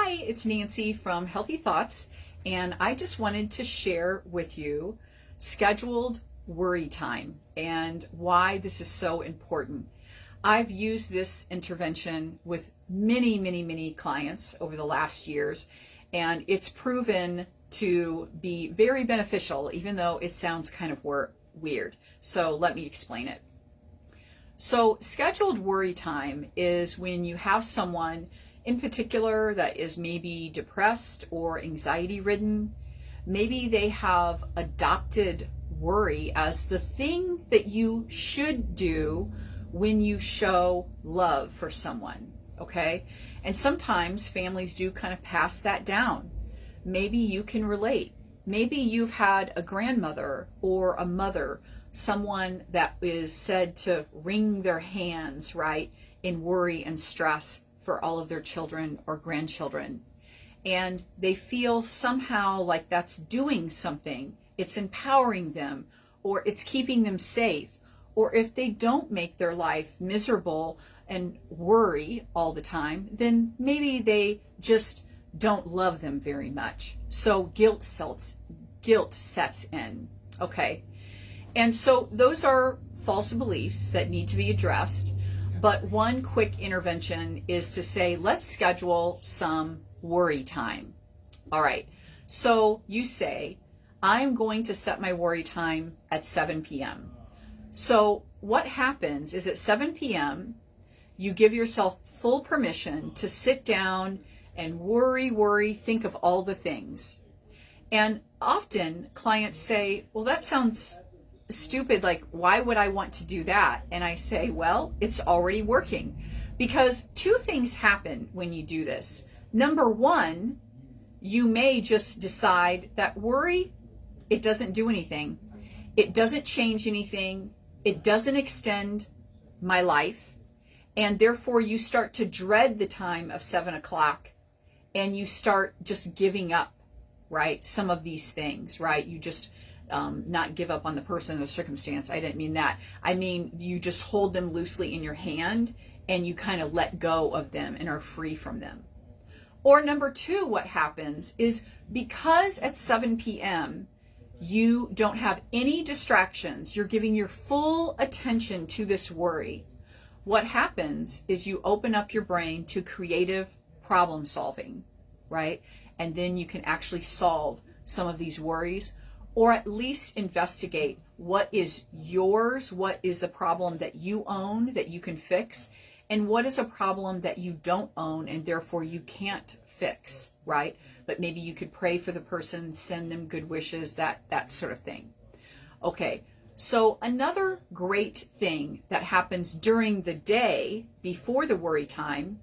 Hi, it's Nancy from Healthy Thoughts, and I just wanted to share with you scheduled worry time and why this is so important. I've used this intervention with many clients over the last years, and it's proven to be very beneficial, even though it sounds kind of weird. So let me explain it. So scheduled worry time is when you have someone in particular that is maybe depressed or anxiety ridden. Maybe they have adopted worry as the thing that you should do when you show love for someone, okay? And sometimes families do kind of pass that down. Maybe you can relate. Maybe you've had a grandmother or a mother, someone that is said to wring their hands, right, in worry and stress for all of their children or grandchildren. And they feel somehow like that's doing something. It's empowering them, or it's keeping them safe. Or if they don't make their life miserable and worry all the time, then maybe they just don't love them very much. So guilt sets in, okay? And so those are false beliefs that need to be addressed. But one quick intervention is to say, let's schedule some worry time. All right. So you say, I'm going to set my worry time at 7 p.m. So what happens is at 7 p.m., you give yourself full permission to sit down and worry, think of all the things. And often clients say, well, that sounds stupid. Like, why would I want to do that? And I say, well, it's already working, because two things happen when you do this. Number one, you may just decide that worry, it doesn't do anything. It doesn't change anything. It doesn't extend my life. And therefore you start to dread the time of 7 o'clock, and you start just giving up, right? Some of these things, right? You just not give up on the person or the circumstance. I didn't mean that. I mean, you just hold them loosely in your hand and you kind of let go of them and are free from them. Or number two, what happens is, because at 7 p.m. you don't have any distractions, you're giving your full attention to this worry. What happens is you open up your brain to creative problem solving, right? And then you can actually solve some of these worries, or at least investigate what is yours, what is a problem that you own that you can fix, and what is a problem that you don't own and therefore you can't fix, right? But maybe you could pray for the person, send them good wishes, that sort of thing. Okay, so another great thing that happens during the day before the worry time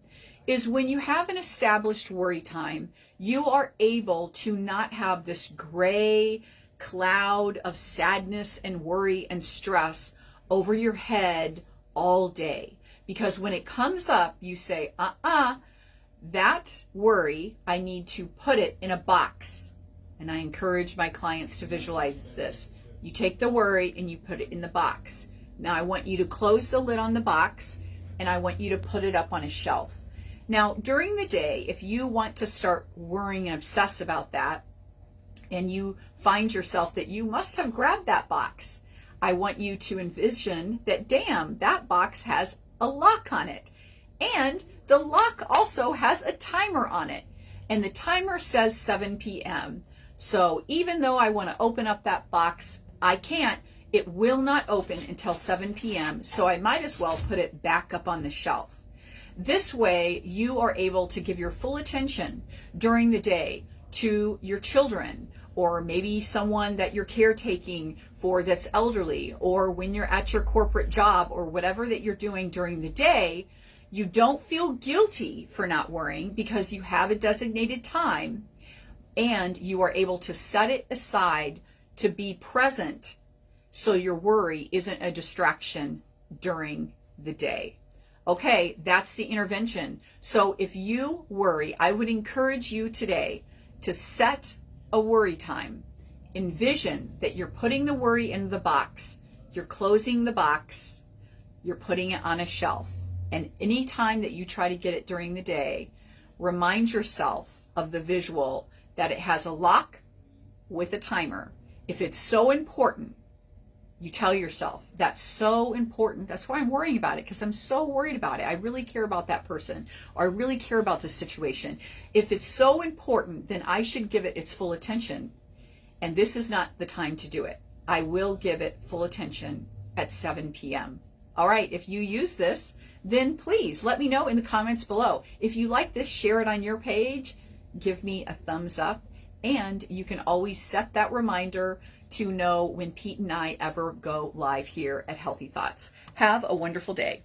is when you have an established worry time, you are able to not have this gray cloud of sadness and worry and stress over your head all day. Because when it comes up, you say, that worry, I need to put it in a box. And I encourage my clients to visualize this. You take the worry and you put it in the box. Now I want you to close the lid on the box, and I want you to put it up on a shelf. Now during the day, if you want to start worrying and obsess about that, and you find yourself that you must have grabbed that box, I want you to envision that, damn, that box has a lock on it. And the lock also has a timer on it. And the timer says 7 p.m. So even though I want to open up that box, I can't. It will not open until 7 p.m. So I might as well put it back up on the shelf. This way you are able to give your full attention during the day to your children, or maybe someone that you're caretaking for that's elderly, or when you're at your corporate job, or whatever that you're doing during the day. You don't feel guilty for not worrying because you have a designated time, and you are able to set it aside to be present so your worry isn't a distraction during the day. Okay, that's the intervention. So if you worry, I would encourage you today to set a worry time. Envision that you're putting the worry in the box, you're closing the box, you're putting it on a shelf. And any time that you try to get it during the day, remind yourself of the visual that it has a lock with a timer. If it's so important, you tell yourself, that's so important. That's why I'm worrying about it, because I'm so worried about it. I really care about that person, or I really care about this situation. If it's so important, then I should give it its full attention. And this is not the time to do it. I will give it full attention at 7 p.m. All right, if you use this, then please let me know in the comments below. If you like this, share it on your page, give me a thumbs up, and you can always set that reminder to know when Pete and I ever go live here at Healthy Thoughts. Have a wonderful day.